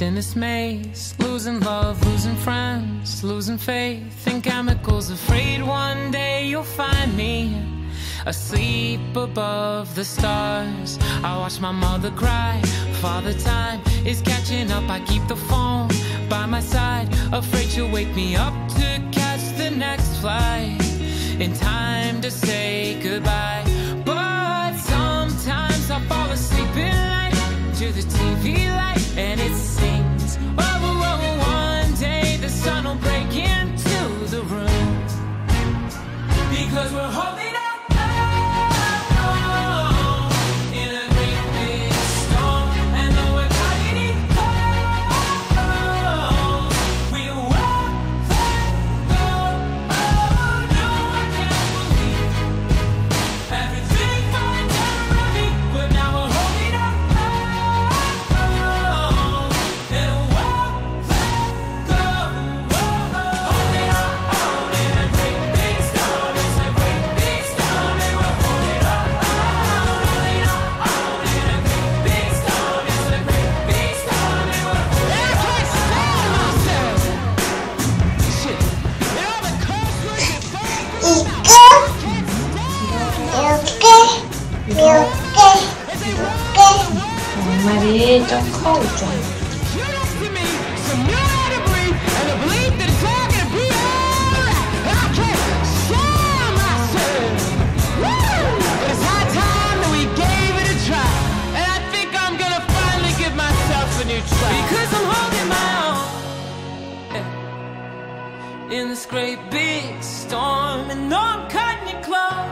in this maze, losing love, losing friends, losing faith in chemicals, afraid one day you'll find me asleep above the stars. I watch my mother cry, Father time is catching up. I keep the phone by my side, afraid she'll wake me up to catch the next flight, in time to say goodbye. But sometimes I fall asleep in light to the TV light, and it sings, oh, oh, oh, one day the sun will break into the room, because we're holding up. 엄마를 좀 커오죠. Because I'm holding my own in this great big storm, and no, I'm cutting it close.